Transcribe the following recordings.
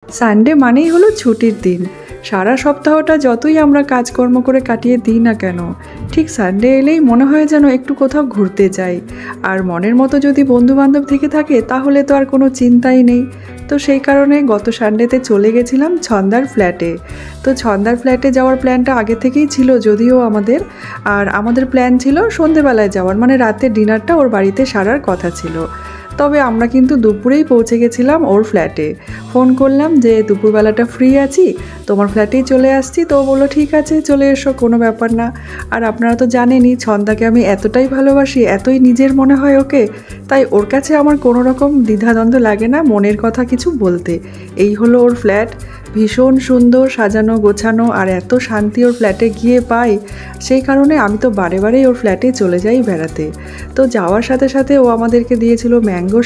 Sunday মানেই হলো ছুটির দিন। সারা সপ্তাহটা যতই আমরা কাজকর্ম করে কাটিয়ে দিই না কেন, ঠিক সানডে এলেই মনে হয় যেন একটু কোথাও ঘুরতে যাই। আর মনের মতো যদি বন্ধুবান্ধব থেকে থাকে তাহলে তো আর কোনো চিন্তাই নেই। তো সেই কারণে গত সানডেতে চলে গেছিলাম ছন্দার ফ্ল্যাটে। তো ছন্দার ফ্ল্যাটে যাওয়ার প্ল্যানটা আগে থেকেই ছিল যদিও আমাদের প্ল্যান ছিল সন্ধেবেলায় যাওয়ার, মানে রাতে ডিনারটা ওর বাড়িতে সারার কথা ছিল। তবে আমরা কিন্তু দুপুরেই পৌঁছে গেছিলাম ওর ফ্ল্যাটে। ফোন করলাম যে দুপুরবেলাটা ফ্রি আছি, তোমার ফ্ল্যাটেই চলে আসছি। তো ও বললো ঠিক আছে চলে এসো, কোনো ব্যাপার না। আর আপনারা তো জানেনই ছন্দাকে আমি এতটাই ভালোবাসি, এতই নিজের মনে হয় ওকে, তাই ওর কাছে আমার কোনো রকম দ্বিধাদ্বন্দ্ব লাগে না মনের কথা কিছু বলতে। এই হলো ওর ফ্ল্যাট, ভীষণ সুন্দর সাজানো গোছানো, আর এত শান্তি ওর ফ্ল্যাটে গিয়ে পাই। সেই কারণে আমি তো বারে বারেই ওর ফ্ল্যাটে চলে যাই বেড়াতে। তো যাওয়ার সাথে সাথে ও আমাদেরকে দিয়েছিল ম্যাঙ্গো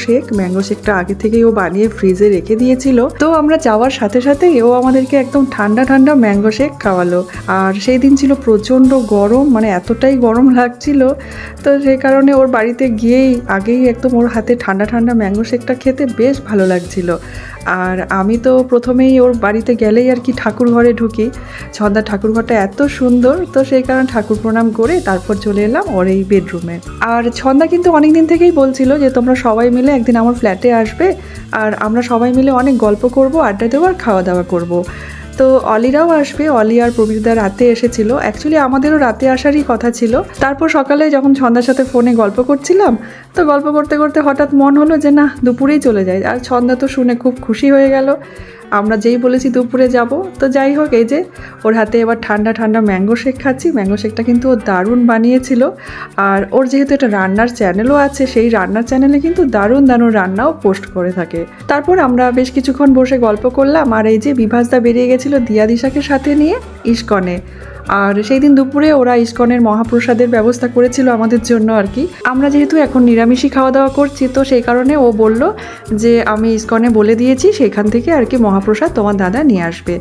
শেকটা আগে থেকেই ও বানিয়ে ফ্রিজে রেখে দিয়েছিল। তো আমরা যাওয়ার সাথে সাথেই ও আমাদেরকে একদম ঠান্ডা ঠান্ডা ম্যাঙ্গো শেক খাওয়ালো। আর সেই দিন ছিল প্রচণ্ড গরম, মানে এতটাই গরম লাগছিল। তো সেই কারণে ওর বাড়িতে গিয়েই আগেই একদম ওর হাতে ঠান্ডা ঠান্ডা ম্যাঙ্গো শেকটা খেতে বেশ ভালো লাগছিল। আর আমি তো প্রথমেই ওর বাড়িতে গেলেই আর কি ঠাকুর ঘরে ঢুকি। ছন্দা ঠাকুর ঘরটা এত সুন্দর, তো সেই কারণে ঠাকুর প্রণাম করে তারপর চলে এলাম ওর এই বেডরুমে। আর ছন্দা কিন্তু অনেক দিন থেকেই বলছিল যে তোমরা সবাই মিলে একদিন আমার ফ্ল্যাটে আসবে, আর আমরা সবাই মিলে অনেক গল্প করব, আড্ডা দেবো আর খাওয়া দাওয়া করব। তো অলিরাও আসবে, অলি আর প্রবীরদা রাতে এসেছিল। অ্যাকচুয়ালি আমাদেরও রাতে আসারই কথা ছিল। তারপর সকালে যখন ছন্দার সাথে ফোনে গল্প করছিলাম, তো গল্প করতে করতে হঠাৎ মন হলো যে না দুপুরেই চলে যায়। আর ছন্দা তো শুনে খুব খুশি হয়ে গেল। আমরা যেই বলেছি দুপুরে যাব, তো যাই হোক এই যে ওর হাতে এবার ঠান্ডা ঠান্ডা ম্যাঙ্গো শেক খাচ্ছি। ম্যাঙ্গো শেকটা কিন্তু ও দারুণ বানিয়েছিল। আর ওর যেহেতু একটা রান্নার চ্যানেলও আছে, সেই রান্নার চ্যানেলে কিন্তু দারুণ দারুণ রান্নাও পোস্ট করে থাকে। তারপর আমরা বেশ কিছুক্ষণ বসে গল্প করলাম। আর এই যে বিভাসদা বেরিয়ে গেছিলো দিয়া দিশাকে সাথে নিয়ে ইস্কনে। আর সেই দিন দুপুরে ওরা ইস্কনের মহাপ্রসাদের ব্যবস্থা করেছিল আমাদের জন্য আর কি। আমরা যেহেতু এখন নিরামিষই খাওয়া দাওয়া করছি, তো সেই কারণে ও বলল যে আমি ইস্কনে বলে দিয়েছি সেখান থেকে আর কি মহাপ্রসাদ তোমার দাদা নিয়ে আসবে।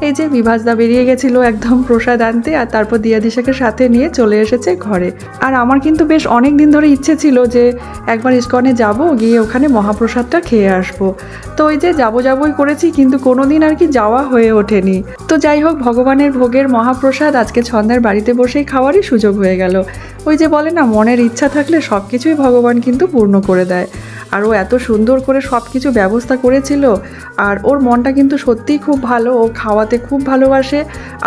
এই যে বিভাসদা বেরিয়ে গেছিলো একদম প্রসাদ আনতে, আর তারপর দিয়া দিশাকে সাথে নিয়ে চলে এসেছে ঘরে। আর আমার কিন্তু বেশ অনেক দিন ধরে ইচ্ছে ছিল যে একবার ইস্কনে যাব, গিয়ে ওখানে মহাপ্রসাদটা খেয়ে আসবো। তো ওই যে যাবোই করেছি, কিন্তু কোনো দিন আর কি যাওয়া হয়ে ওঠেনি। তো যাই হোক ভগবানের ভোগের মহাপ্রসাদ আজকে ছন্দার বাড়িতে বসেই খাওয়ারই সুযোগ হয়ে গেল। ওই যে বলে না মনের ইচ্ছা থাকলে সব কিছুই ভগবান কিন্তু পূর্ণ করে দেয়। আর ও এত সুন্দর করে সব কিছু ব্যবস্থা করেছিল। আর ওর মনটা কিন্তু সত্যিই খুব ভালো, ও খাওয়াতে খুব ভালোবাসে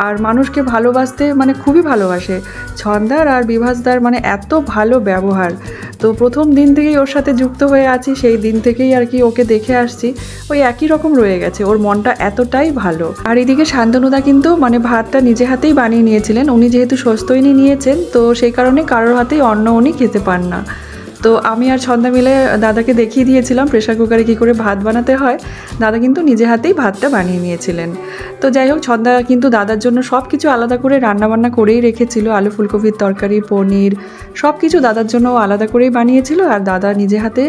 আর মানুষকে ভালোবাসতে মানে খুবই ভালোবাসে। ছন্দার আর বিভাসদার মানে এত ভালো ব্যবহার। তো প্রথম দিন থেকেই ওর সাথে যুক্ত হয়ে আছি, সেই দিন থেকেই আর কি ওকে দেখে আসছি, ওই একই রকম রয়ে গেছে, ওর মনটা এতটাই ভালো। আর এদিকে শান্তনুদা কিন্তু মানে ভাতটা নিজে হাতেই বানিয়ে নিয়েছিলেন। উনি যেহেতু স্বস্ত্যইনি নিয়েছেন, তো সেই কারণে কারোর হাতেই অন্ন উনি খেতে পান না। তো আমি আর ছন্দা মিলে দাদাকে দেখিয়ে দিয়েছিলাম প্রেশার কুকারে কী করে ভাত বানাতে হয়। দাদা কিন্তু নিজে হাতেই ভাতটা বানিয়ে নিয়েছিলেন। তো যাই হোক ছন্দা কিন্তু দাদার জন্য সব কিছু আলাদা করে রান্নাবান্না করেই রেখেছিল। আলু ফুলকপির তরকারি, পনির, সব কিছু দাদার জন্য আলাদা করেই বানিয়েছিল। আর দাদা নিজে হাতে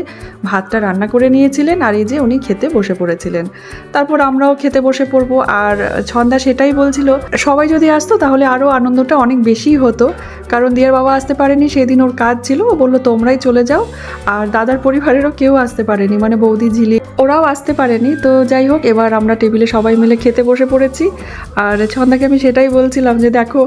ভাতটা রান্না করে নিয়েছিলেন। আর এই যে উনি খেতে বসে পড়েছিলেন। তারপর আমরাও খেতে বসে পড়বো। আর ছন্দা সেটাই বলছিল সবাই যদি আসতো তাহলে আরও আনন্দটা অনেক বেশিই হতো, কারণ দিয়ার বাবা আসতে পারেনি, সেদিন ওর কাজ ছিল। ও বললো তোমরাই চলে যাও। আর দাদার পরিবারেরও কেউ আসতে পারেনি, মানে বৌদি ঝিলি ওরাও আসতে পারেনি। তো যাই হোক এবার আমরা টেবিলে সবাই মিলে খেতে বসে পড়েছি। আর ছন্দাকে আমি সেটাই বলছিলাম যে দেখো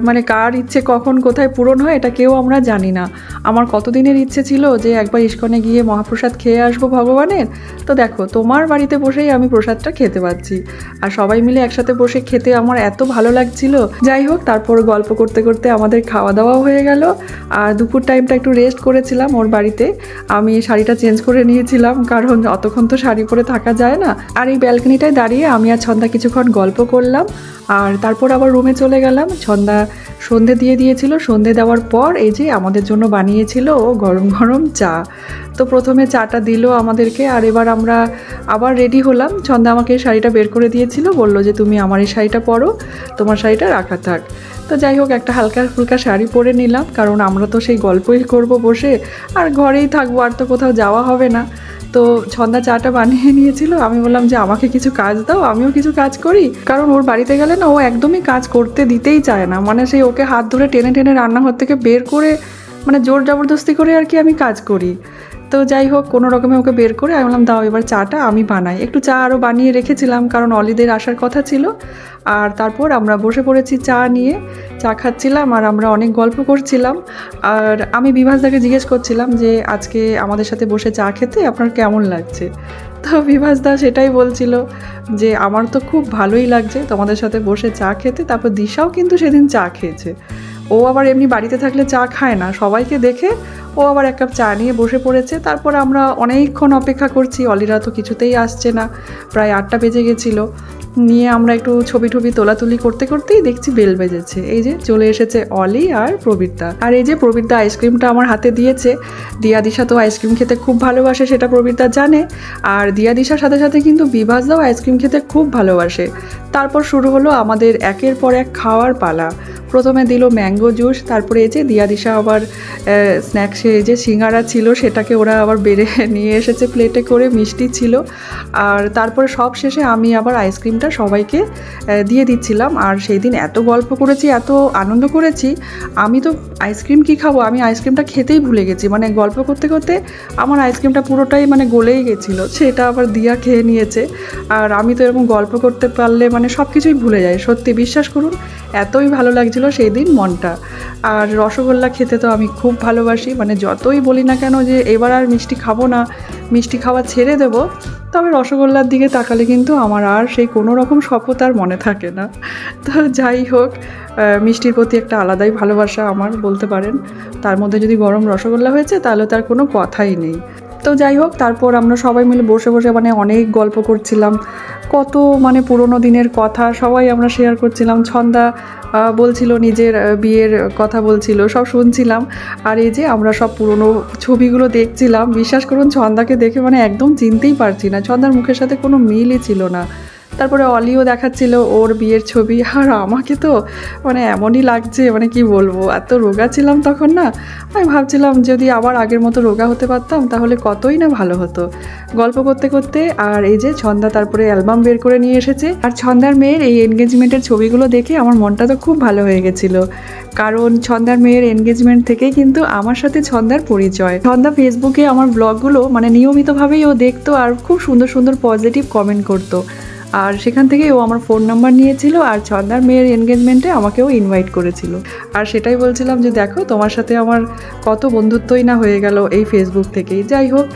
মানে কার ইচ্ছে কখন কোথায় পূরণ হয় এটা কেউ আমরা জানি না। আমার কতদিনের ইচ্ছে ছিল যে একবার ইস্কনে গিয়ে মহাপ্রসাদ খেয়ে আসবো ভগবানের। তো দেখো তোমার বাড়িতে বসেই আমি প্রসাদটা খেতে পাচ্ছি। আর সবাই মিলে একসাথে বসে খেতে আমার এত ভালো লাগছিল। যাই হোক তারপর গল্প করতে করতে আমাদের খাওয়া দাওয়াও হয়ে গেল। আর দুপুর টাইমটা একটু রেস্ট করেছিলাম ওর বাড়িতে। আমি শাড়িটা চেঞ্জ করে নিয়েছিলাম, কারণ অতক্ষণ তো শাড়ি পরে থাকা যায় না। আর এই ব্যালকনিটায় দাঁড়িয়ে আমি আর ছন্দা কিছুক্ষণ গল্প করলাম। আর তারপর আবার রুমে চলে গেলাম। ছন্দা সন্ধে দিয়ে দিয়েছিল। সন্ধে দেওয়ার পর এই যে আমাদের জন্য বানিয়েছিল ও গরম গরম চা। তো প্রথমে চাটা দিল আমাদেরকে। আর এবার আমরা আবার রেডি হলাম। ছন্দা আমাকে শাড়িটা বের করে দিয়েছিল, বললো যে তুমি আমার এই শাড়িটা পরো, তোমার শাড়িটা রাখা থাক। তো যাই হোক একটা হালকা ফুলকা শাড়ি পরে নিলাম, কারণ আমরা তো সেই গল্পই করব বসে, আর ঘরেই থাকবো, আর তো কোথাও যাওয়া হবে না। তো ছন্দা চাটা বানিয়ে নিয়েছিল। আমি বললাম যে আমাকে কিছু কাজ দাও, আমিও কিছু কাজ করি, কারণ ওর বাড়িতে গেলে না ও একদমই কাজ করতে দিতেই চায় না। মানে সেই ওকে হাত ধরে টেনে টেনে রান্নাঘর থেকে বের করে মানে জোর জবরদস্তি করে আর কি আমি কাজ করি। তো যাই হোক, কোনো রকমে ওকে বের করে আমি বললাম দাও এবার চাটা আমি বানাই। একটু চা আরও বানিয়ে রেখেছিলাম কারণ অলিদের আসার কথা ছিল। আর তারপর আমরা বসে পড়েছি চা নিয়ে, চা খাচ্ছিলাম আর আমরা অনেক গল্প করছিলাম। আর আমি বিভাসদাকে জিজ্ঞেস করছিলাম যে আজকে আমাদের সাথে বসে চা খেতে আপনার কেমন লাগছে। তো বিভাসদা সেটাই বলছিল যে আমার তো খুব ভালোই লাগছে তোমাদের সাথে বসে চা খেতে। তারপর দিশাও কিন্তু সেদিন চা খেয়েছে। ও আবার এমনি বাড়িতে থাকলে চা খায় না, সবাইকে দেখে ও আবার এক কাপ চা নিয়ে বসে পড়েছে। তারপর আমরা অনেকক্ষণ অপেক্ষা করছি, অলিরা তো কিছুতেই আসছে না, প্রায় 8টা বেজে গেছিলো। নিয়ে আমরা একটু ছবি তোলাতুলি করতে করতেই দেখছি বেল বেজেছে। এই যে চলে এসেছে অলি আর প্রবীরদা। আর এই যে প্রবীরদা আইসক্রিমটা আমার হাতে দিয়েছে। দিয়া দিশা তো আইসক্রিম খেতে খুব ভালোবাসে, সেটা প্রবীরদা জানে। আর দিয়া দিশার সাথে সাথে কিন্তু বিভাসদাও আইসক্রিম খেতে খুব ভালোবাসে। তারপর শুরু হলো আমাদের একের পর এক খাওয়ার পালা। প্রথমে দিল ম্যাঙ্গো জুস, তারপরে এই যে দিয়া দিশা আবার স্ন্যাক্সে যে সিঙ্গারা ছিল সেটাকে ওরা আবার বেড়ে নিয়ে এসেছে প্লেটে করে, মিষ্টি ছিল। আর তারপরে সব শেষে আমি আবার আইসক্রিমটা সবাইকে দিয়ে দিচ্ছিলাম। আর সেই দিন এত গল্প করেছি, এত আনন্দ করেছি, আমি তো আইসক্রিম কী খাবো, আমি আইসক্রিমটা খেতেই ভুলে গেছি। মানে গল্প করতে করতে আমার আইসক্রিমটা পুরোটাই মানে গলেই গেছিলো, সেটা আবার দিয়া খেয়ে নিয়েছে। আর আমি তো এরকম গল্প করতে পারলে মানে সব কিছুই ভুলে যাই, সত্যি বিশ্বাস করুন, এতই ভালো লাগছিলো সেই দিন মনটা। আর রসগোল্লা খেতে তো আমি খুব ভালোবাসি, মানে যতই বলি না কেন যে এবার আর মিষ্টি খাবো না, মিষ্টি খাওয়া ছেড়ে দেবো, তবে রসগোল্লার দিকে তাকালে কিন্তু আমার আর সেই কোনো রকম শপথ আর মনে থাকে না। তো যাই হোক, মিষ্টির প্রতি একটা আলাদাই ভালোবাসা আমার বলতে পারেন। তার মধ্যে যদি গরম রসগোল্লা হয়েছে তাহলে তার কোনো কথাই নেই। তো যাই হোক, তারপর আমরা সবাই মিলে বসে বসে মানে অনেক গল্প করছিলাম, কত মানে পুরোনো দিনের কথা সবাই আমরা শেয়ার করছিলাম। ছন্দা বলছিল নিজের বিয়ের কথা বলছিল, সব শুনছিলাম। আর এই যে আমরা সব পুরনো ছবিগুলো দেখছিলাম। বিশ্বাস করুন, ছন্দাকে দেখে মানে একদম চিনতেই পারছি না, ছন্দার মুখের সাথে কোনো মিলই ছিল না। তারপরে অলিও দেখাচ্ছিল ওর বিয়ের ছবি, আর আমাকে তো মানে এমনই লাগছে, মানে কি বলবো, এত রোগা ছিলাম তখন না। আমি ভাবছিলাম যদি আবার আগের মতো রোগা হতে পারতাম তাহলে কতই না ভালো হতো গল্প করতে করতে। আর এই যে ছন্দা তারপরে অ্যালবাম বের করে নিয়ে এসেছে। আর ছন্দার মেয়ের এই এনগেজমেন্টের ছবিগুলো দেখে আমার মনটা তো খুব ভালো হয়ে গেছিলো, কারণ ছন্দার মেয়ের এনগেজমেন্ট থেকেই কিন্তু আমার সাথে ছন্দার পরিচয়। ছন্দা ফেসবুকে আমার ব্লগগুলো মানে নিয়মিতভাবেই ও দেখতো আর খুব সুন্দর সুন্দর পজিটিভ কমেন্ট করতো। আর সেখান থেকেই ও আমার ফোন নাম্বার নিয়েছিল আর ছন্দার মেয়ের এনগেজমেন্টে আমাকেও ইনভাইট করেছিল। আর সেটাই বলছিলাম যে দেখো তোমার সাথে আমার কত বন্ধুত্বই না হয়ে গেল এই ফেসবুক থেকেই। যাই হোক,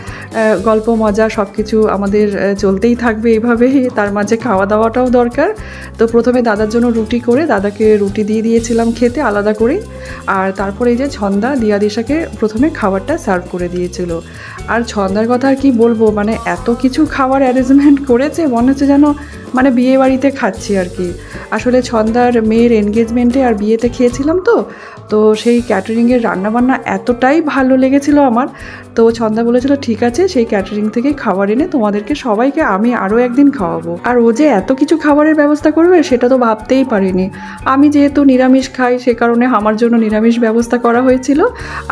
গল্প মজা সব কিছু আমাদের চলতেই থাকবে এইভাবেই, তার মাঝে খাওয়া দাওয়াটাও দরকার। তো প্রথমে দাদার জন্য রুটি করে দাদাকে রুটি দিয়ে দিয়েছিলাম খেতে আলাদা করে। আর তারপরে এই যে ছন্দা দিয়া দিশাকে প্রথমে খাবারটা সার্ভ করে দিয়েছিল। আর ছন্দার কথা আর কি বলবো, মানে এত কিছু খাবার অ্যারেঞ্জমেন্ট করেছে, মনে হচ্ছে যেন মানে বিয়ে বাড়িতে খাচ্ছি আর কি। আসলে ছন্দার মেয়ের এনগেজমেন্টে আর বিয়েতে খেয়েছিলাম তো সেই ক্যাটারিংয়ের রান্নাবান্না এতটাই ভালো লেগেছিল আমার। তো ছন্দা বলেছিল ঠিক আছে, সেই ক্যাটারিং থেকে খাবার এনে তোমাদেরকে সবাইকে আমি আরও একদিন খাওয়াবো। আর ও যে এত কিছু খাবারের ব্যবস্থা করবে সেটা তো ভাবতেই পারিনি। আমি যেহেতু নিরামিষ খাই সে কারণে আমার জন্য নিরামিষ ব্যবস্থা করা হয়েছিল,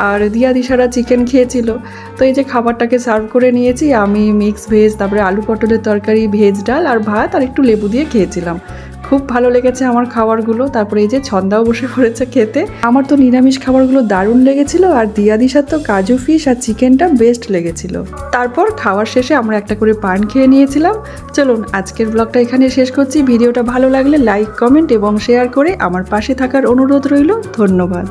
আর দিয়া দিশারা চিকেন খেয়েছিল। তো এই যে খাবারটাকে সার্ভ করে নিয়েছি, আমি মিক্স ভেজ, তারপরে আলু পটলের তরকারি, ভেজ ডাল আর ভাত আর একটু লেবু দিয়ে খেয়েছিলাম। খুব ভালো লেগেছে আমার খাবারগুলো। তারপরে এই যে ছন্দাও বসে পড়েছে খেতে। আমার তো নিরামিষ খাবারগুলো দারুণ লেগেছিল, আর দিয়া দিশার তো কাজু ফিশ আর চিকেনটা বেস্ট লেগেছিল। তারপর খাওয়ার শেষে আমরা একটা করে পান খেয়ে নিয়েছিলাম। চলুন আজকের ব্লগটা এখানে শেষ করছি। ভিডিওটা ভালো লাগলে লাইক, কমেন্ট এবং শেয়ার করে আমার পাশে থাকার অনুরোধ রইল। ধন্যবাদ।